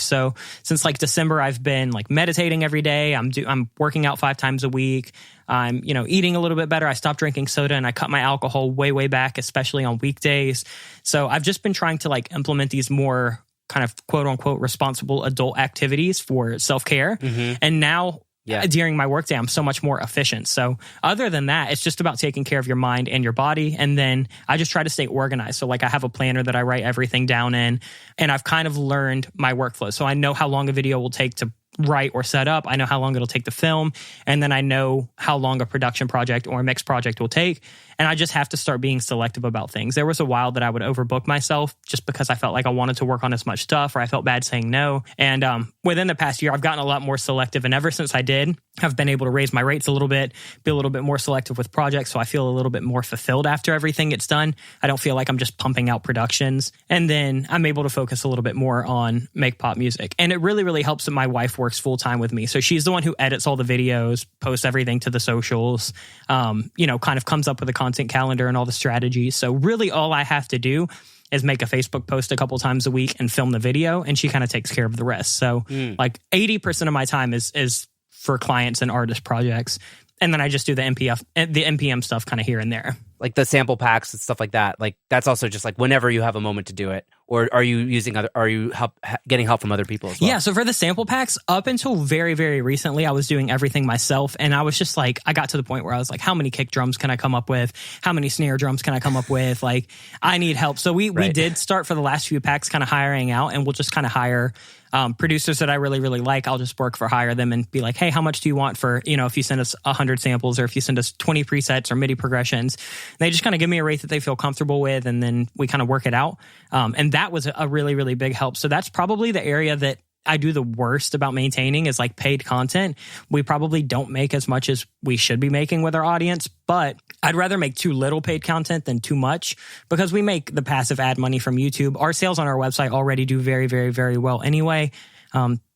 So since like December, I've been like meditating every day. I'm working out 5 times a week. I'm, eating a little bit better. I stopped drinking soda and I cut my alcohol way back, especially on weekdays. So I've just been trying to like implement these more kind of quote unquote responsible adult activities for self-care. And now during my workday, I'm so much more efficient. So other than that, it's just about taking care of your mind and your body. And then I just try to stay organized. So like I have a planner that I write everything down in, and I've kind of learned my workflow. So I know how long a video will take to write or set up. I know how long it'll take to film. And then I know how long a production project or a mix project will take. And I just have to start being selective about things. There was a while that I would overbook myself just because I felt like I wanted to work on as much stuff, or I felt bad saying no. And within the past year, I've gotten a lot more selective. And ever since I did, I've been able to raise my rates a little bit, be a little bit more selective with projects. So I feel a little bit more fulfilled after everything gets done. I don't feel like I'm just pumping out productions. And then I'm able to focus a little bit more on make pop music. And it really helps that my wife works full time with me. So she's the one who edits all the videos, posts everything to the socials, kind of comes up with a content calendar and all the strategies. So really all I have to do is make a Facebook post a couple times a week and film the video, and she kind of takes care of the rest. So like 80% of my time is for clients and artist projects. And then I just do the NPM stuff kind of here and there. Like the sample packs and stuff like that. Like that's also just like whenever you have a moment to do it. Or are you getting help from other people as well? Yeah, so for the sample packs, up until very, very recently, I was doing everything myself. And I was just like, I got to the point where I was like, how many kick drums can I come up with? How many snare drums can I come up with? Like, I need help. So we did start for the last few packs kind of hiring out, and we'll just kind of hire producers that I really like. I'll just work for hire them and be like, hey, how much do you want for, if you send us 100 samples, or if you send us 20 presets or MIDI progressions. They just kind of give me a rate that they feel comfortable with, and then we kind of work it out. And that was a really big help. So that's probably the area that I do the worst about maintaining is like paid content. We probably don't make as much as we should be making with our audience, but I'd rather make too little paid content than too much, because we make the passive ad money from YouTube. Our sales on our website already do very well anyway.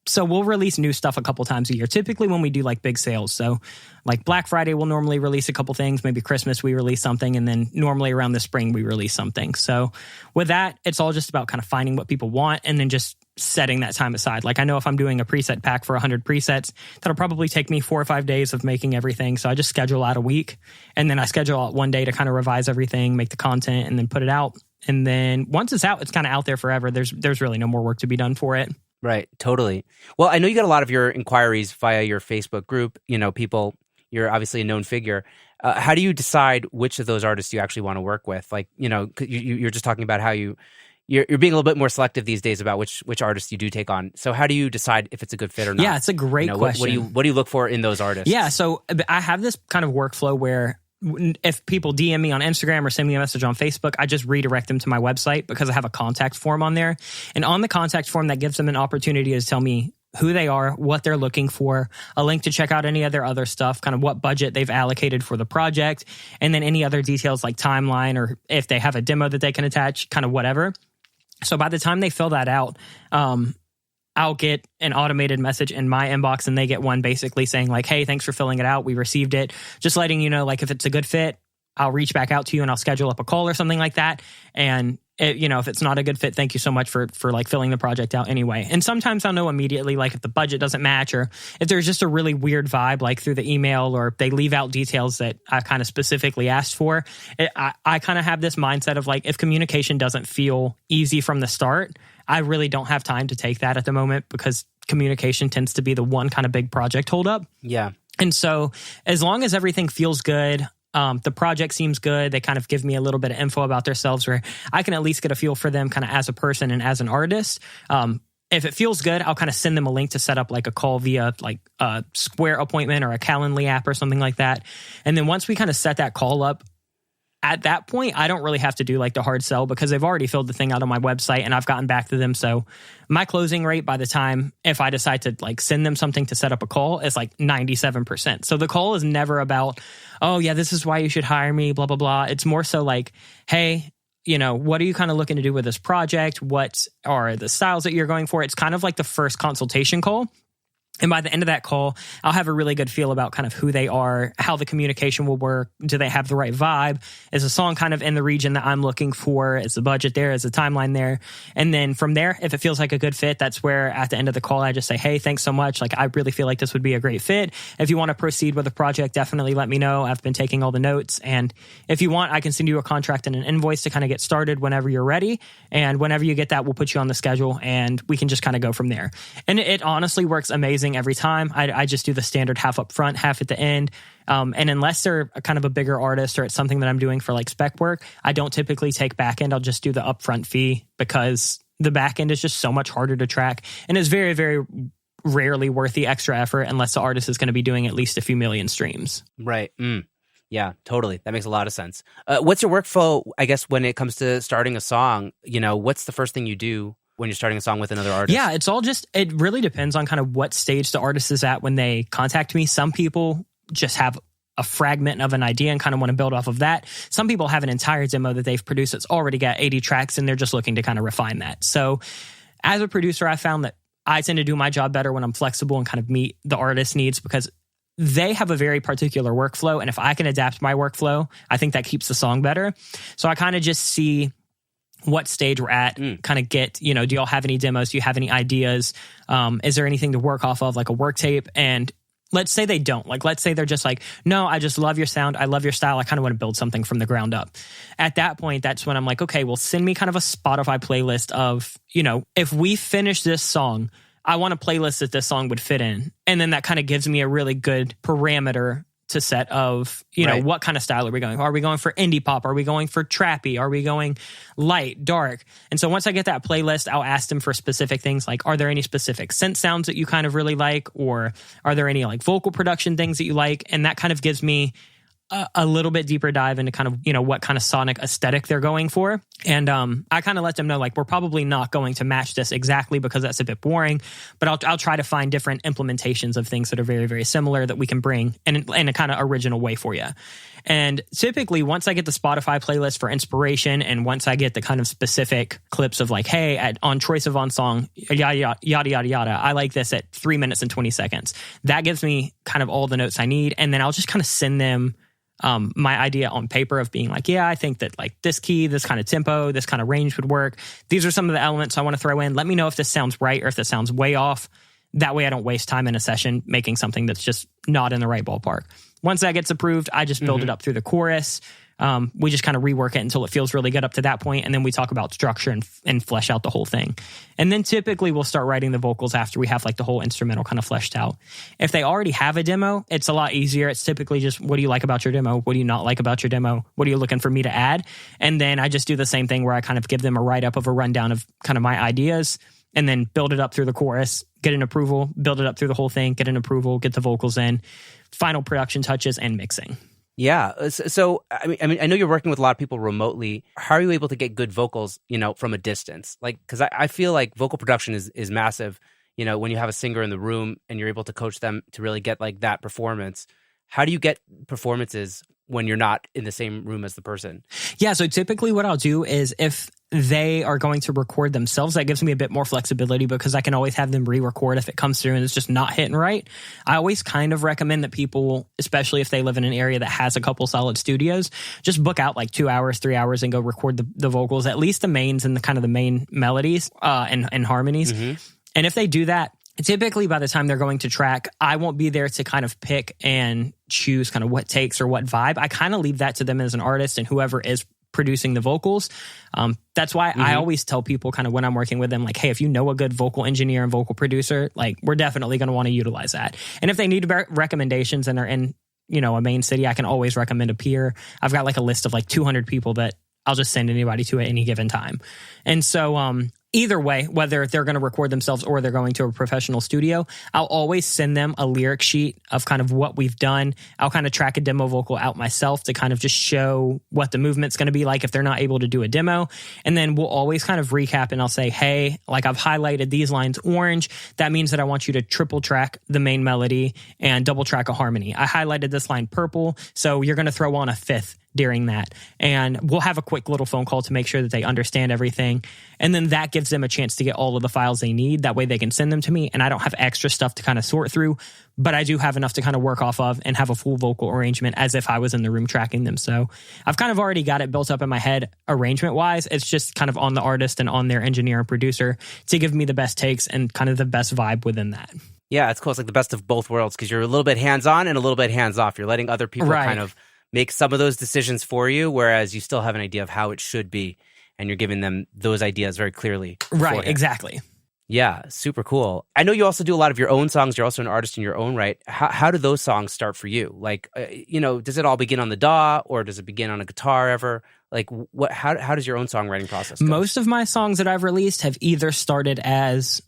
So we'll release new stuff a couple times a year, typically when we do like big sales. So like Black Friday, we'll normally release a couple things. Maybe Christmas, we release something. And then normally around the spring, we release something. So with that, it's all just about kind of finding what people want and then just setting that time aside. Like I know if I'm doing a preset pack for 100 presets, that'll probably take me 4 or 5 days of making everything. So I just schedule out a week, and then I schedule out one day to kind of revise everything, make the content, and then put it out. And then once it's out, it's kind of out there forever. There's really no more work to be done for it. Right, totally. Well, I know you got a lot of your inquiries via your Facebook group. People, you're obviously a known figure. How do you decide which of those artists you actually want to work with? Like, you're just talking about how you're being a little bit more selective these days about which artists you do take on. So how do you decide if it's a good fit or not? Yeah, it's a great question. What do you look for in those artists? Yeah, so I have this kind of workflow where if people DM me on Instagram or send me a message on Facebook, I just redirect them to my website because I have a contact form on there. And on the contact form, that gives them an opportunity to tell me who they are, what they're looking for, a link to check out any of their other stuff, kind of what budget they've allocated for the project, and then any other details like timeline, or if they have a demo that they can attach, kind of whatever. So by the time they fill that out, I'll get an automated message in my inbox, and they get one basically saying like, hey, thanks for filling it out. We received it. Just letting you know, like if it's a good fit, I'll reach back out to you and I'll schedule up a call or something like that. And if it's not a good fit, thank you so much for like filling the project out anyway. And sometimes I'll know immediately, like if the budget doesn't match, or if there's just a really weird vibe, like through the email, or they leave out details that I kind of specifically asked for. I kind of have this mindset of like, if communication doesn't feel easy from the start, I really don't have time to take that at the moment, because communication tends to be the one kind of big project holdup. Yeah. And so as long as everything feels good, the project seems good, they kind of give me a little bit of info about themselves where I can at least get a feel for them kind of as a person and as an artist. If it feels good, I'll kind of send them a link to set up like a call via like a Square appointment or a Calendly app or something like that. And then once we kind of set that call up, at that point, I don't really have to do like the hard sell, because they've already filled the thing out on my website and I've gotten back to them. So my closing rate by the time, if I decide to like send them something to set up a call, is like 97%. So the call is never about, oh yeah, this is why you should hire me, blah, blah, blah. It's more so like, hey, what are you kind of looking to do with this project? What are the styles that you're going for? It's kind of like the first consultation call. And by the end of that call, I'll have a really good feel about kind of who they are, how the communication will work. Do they have the right vibe? Is the song kind of in the region that I'm looking for? Is the budget there? Is the timeline there? And then from there, if it feels like a good fit, that's where at the end of the call, I just say, hey, thanks so much. Like, I really feel like this would be a great fit. If you want to proceed with the project, definitely let me know. I've been taking all the notes. And if you want, I can send you a contract and an invoice to kind of get started whenever you're ready. And whenever you get that, we'll put you on the schedule and we can just kind of go from there. And it honestly works amazing every time. I just do the standard half up front, half at the end. And unless they're kind of a bigger artist or it's something that I'm doing for like spec work, I don't typically take back end. I'll just do the upfront fee because the back end is just so much harder to track and is very, very rarely worth the extra effort unless the artist is going to be doing at least a few million streams. Right. Yeah, totally. That makes a lot of sense. What's your workflow, I guess, when it comes to starting a song? You know, what's the first thing you do when you're starting a song with another artist? Yeah, it really depends on kind of what stage the artist is at when they contact me. Some people just have a fragment of an idea and kind of want to build off of that. Some people have an entire demo that they've produced that's already got 80 tracks and they're just looking to kind of refine that. So as a producer, I found that I tend to do my job better when I'm flexible and kind of meet the artist's needs because they have a very particular workflow. And if I can adapt my workflow, I think that keeps the song better. So I kind of just see what stage we're at, kind of get, do y'all have any demos? Do you have any ideas? Is there anything to work off of, like a work tape? And let's say they don't. Like, let's say they're just like, no, I just love your sound. I love your style. I kind of want to build something from the ground up. At that point, that's when I'm like, okay, well, send me kind of a Spotify playlist of, if we finish this song, I want a playlist that this song would fit in. And then that kind of gives me a really good parameter to set of, Right. what kind of style are we going? Are we going for indie pop? Are we going for trappy? Are we going light, dark? And so once I get that playlist, I'll ask them for specific things like, are there any specific synth sounds that you kind of really like? Or are there any like vocal production things that you like? And that kind of gives me a little bit deeper dive into kind of, what kind of sonic aesthetic they're going for. And I kind of let them know, like, we're probably not going to match this exactly because that's a bit boring, but I'll try to find different implementations of things that are very, very similar that we can bring in a kind of original way for you. And typically, once I get the Spotify playlist for inspiration and once I get the kind of specific clips of like, hey, on Troye Sivan song, yada, yada, yada, yada, I like this at 3 minutes and 20 seconds. That gives me kind of all the notes I need. And then I'll just kind of send them my idea on paper of being like, yeah, I think that like this key, this kind of tempo, this kind of range would work. These are some of the elements I want to throw in. Let me know if this sounds right or if this sounds way off. That way I don't waste time in a session making something that's just not in the right ballpark. Once that gets approved, I just build it up through the chorus. We just kind of rework it until it feels really good up to that point, and then we talk about structure and flesh out the whole thing. And then typically we'll start writing the vocals after we have like the whole instrumental kind of fleshed out. If they already have a demo, it's a lot easier. It's typically just, what do you like about your demo? What do you not like about your demo? What are you looking for me to add? And then I just do the same thing where I kind of give them a write-up of a rundown of kind of my ideas and then build it up through the chorus, get an approval, build it up through the whole thing, get an approval, get the vocals in, final production touches, and mixing. Yeah. So, I mean, I know you're working with a lot of people remotely. How are you able to get good vocals, from a distance? Like, because I feel like vocal production is massive. When you have a singer in the room and you're able to coach them to really get like that performance. How do you get performances when you're not in the same room as the person? Yeah. So typically what I'll do is if they are going to record themselves, that gives me a bit more flexibility because I can always have them re-record if it comes through and it's just not hitting right. I always kind of recommend that people, especially if they live in an area that has a couple solid studios, just book out like 2 hours, 3 hours and go record the vocals, at least the mains and the kind of the main melodies and harmonies. And if they do that, typically by the time they're going to track, I won't be there to kind of pick and choose kind of what takes or what vibe. I kind of leave that to them as an artist and whoever is producing the vocals. That's why I always tell people kind of when I'm working with them, like, hey, if you know a good vocal engineer and vocal producer, like we're definitely going to want to utilize that. And if they need recommendations and are in, a main city, I can always recommend a peer. I've got like a list of like 200 people that I'll just send anybody to at any given time. And so, either way, whether they're going to record themselves or they're going to a professional studio, I'll always send them a lyric sheet of kind of what we've done. I'll kind of track a demo vocal out myself to kind of just show what the movement's going to be like if they're not able to do a demo. And then we'll always kind of recap and I'll say, hey, like I've highlighted these lines orange. That means that I want you to triple track the main melody and double track a harmony. I highlighted this line purple, so you're going to throw on a fifth during that. And we'll have a quick little phone call to make sure that they understand everything. And then that gives them a chance to get all of the files they need. That way they can send them to me. And I don't have extra stuff to kind of sort through, but I do have enough to kind of work off of and have a full vocal arrangement as if I was in the room tracking them. So I've kind of already got it built up in my head arrangement wise. It's just kind of on the artist and on their engineer and producer to give me the best takes and kind of the best vibe within that. Yeah, it's cool. It's like the best of both worlds because you're a little bit hands-on and a little bit hands-off. You're letting other people kind of make some of those decisions for you, whereas you still have an idea of how it should be, and you're giving them those ideas very clearly. Right, exactly. Yeah, super cool. I know you also do a lot of your own songs. You're also an artist in your own right. How do those songs start for you? Like, does it all begin on the DAW or does it begin on a guitar ever? Like, how does your own songwriting process go? Most of my songs that I've released have either started as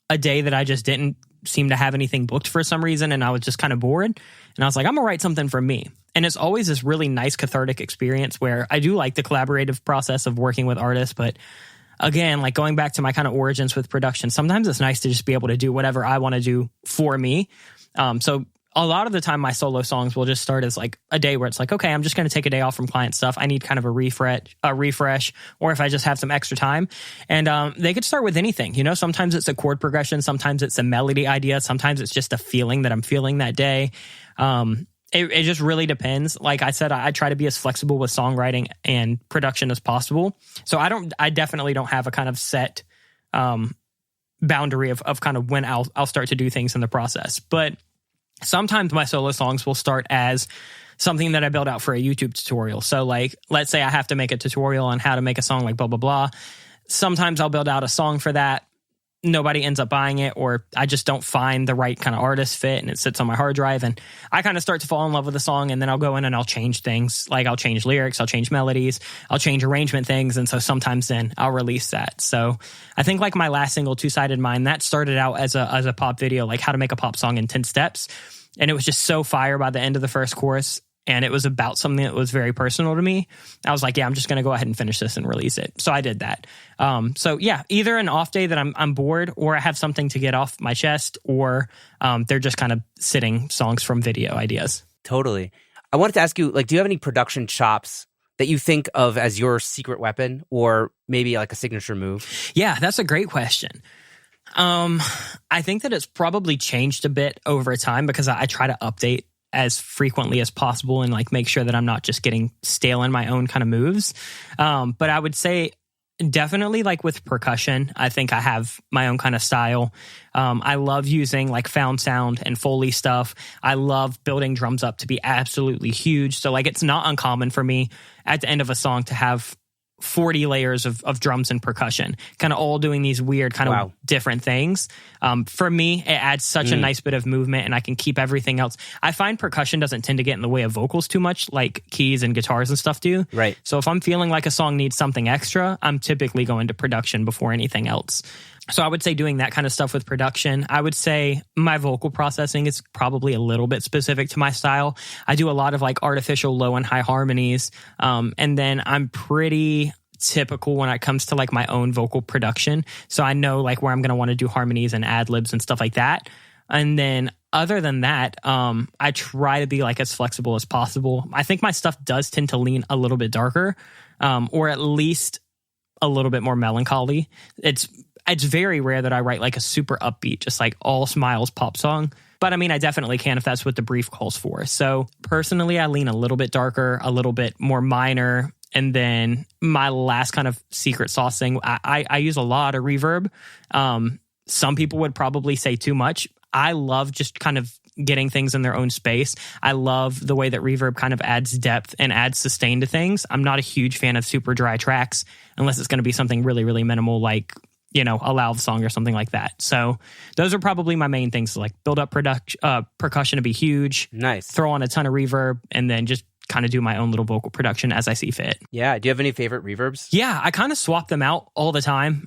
a day that I just didn't seem to have anything booked for some reason, and I was just kind of bored. And I was like, I'm going to write something for me. And it's always this really nice cathartic experience where I do like the collaborative process of working with artists. But again, like going back to my kind of origins with production, sometimes it's nice to just be able to do whatever I want to do for me. So a lot of the time my solo songs will just start as like a day where it's like, okay, I'm just going to take a day off from client stuff. I need kind of a refresh, or if I just have some extra time. And they could start with anything, sometimes it's a chord progression. Sometimes it's a melody idea. Sometimes it's just a feeling that I'm feeling that day. It just really depends. Like I said, I try to be as flexible with songwriting and production as possible. So I definitely don't have a kind of set boundary of kind of when I'll start to do things in the process. But sometimes my solo songs will start as something that I build out for a YouTube tutorial. So like, let's say I have to make a tutorial on how to make a song like blah, blah, blah. Sometimes I'll build out a song for that. Nobody ends up buying it, or I just don't find the right kind of artist fit and it sits on my hard drive. And I kind of start to fall in love with the song, and then I'll go in and I'll change things. Like I'll change lyrics, I'll change melodies, I'll change arrangement things. And so sometimes then I'll release that. So I think like my last single, Two-Sided Mind, that started out as a pop video, like how to make a pop song in 10 steps. And it was just so fire by the end of the first chorus. And it was about something that was very personal to me. I was like, yeah, I'm just going to go ahead and finish this and release it. So I did that. So yeah, either an off day that I'm bored, or I have something to get off my chest, or they're just kind of sitting songs from video ideas. Totally. I wanted to ask you, like, do you have any production chops that you think of as your secret weapon, or maybe like a signature move? Yeah, that's a great question. I think that it's probably changed a bit over time because I try to update as frequently as possible and like make sure that I'm not just getting stale in my own kind of moves. But I would say definitely like with percussion, I think I have my own kind of style. I love using like found sound and Foley stuff. I love building drums up to be absolutely huge. So like it's not uncommon for me at the end of a song to have 40 layers of drums and percussion, kind of all doing these weird kind of different things. For me, it adds such a nice bit of movement, and I can keep everything else. I find percussion doesn't tend to get in the way of vocals too much, like keys and guitars and stuff do. Right. So if I'm feeling like a song needs something extra, I'm typically going to production before anything else. So I would say doing that kind of stuff with production. I would say my vocal processing is probably a little bit specific to my style. I do a lot of like artificial low and high harmonies. And then I'm pretty typical when it comes to like my own vocal production. So I know like where I'm going to want to do harmonies and ad libs and stuff like that. And then other than that, I try to be like as flexible as possible. I think my stuff does tend to lean a little bit darker, or at least a little bit more melancholy. It's very rare that I write like a super upbeat, just like all smiles pop song. But I mean, I definitely can if that's what the brief calls for. So personally, I lean a little bit darker, a little bit more minor. And then my last kind of secret sauce thing, I use a lot of reverb. Some people would probably say too much. I love just kind of getting things in their own space. I love the way that reverb kind of adds depth and adds sustain to things. I'm not a huge fan of super dry tracks unless it's going to be something really, really minimal, like, a loud song or something like that. So those are probably my main things, like build up percussion to be huge. Nice. Throw on a ton of reverb, and then just kind of do my own little vocal production as I see fit. Yeah. Do you have any favorite reverbs? Yeah, I kind of swap them out all the time.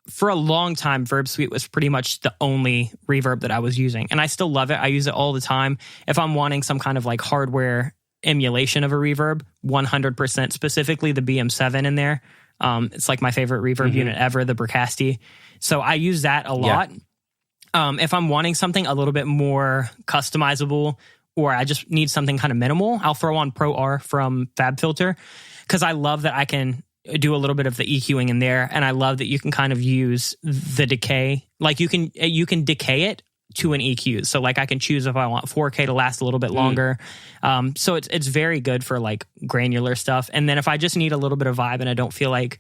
For a long time, Verb Suite was pretty much the only reverb that I was using. And I still love it. I use it all the time. If I'm wanting some kind of like hardware emulation of a reverb, 100%, specifically the BM7 in there. It's like my favorite reverb unit ever, the Bricasti. So I use that a lot. If I'm wanting something a little bit more customizable, or I just need something kind of minimal, I'll throw on Pro R from FabFilter, because I love that I can do a little bit of the EQing in there, and I love that you can kind of use the decay. Like you can decay it to an EQ. So like I can choose if I want 4K to last a little bit longer. So it's very good for like granular stuff. And then if I just need a little bit of vibe and I don't feel like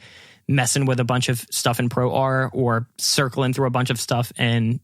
messing with a bunch of stuff in Pro R or circling through a bunch of stuff in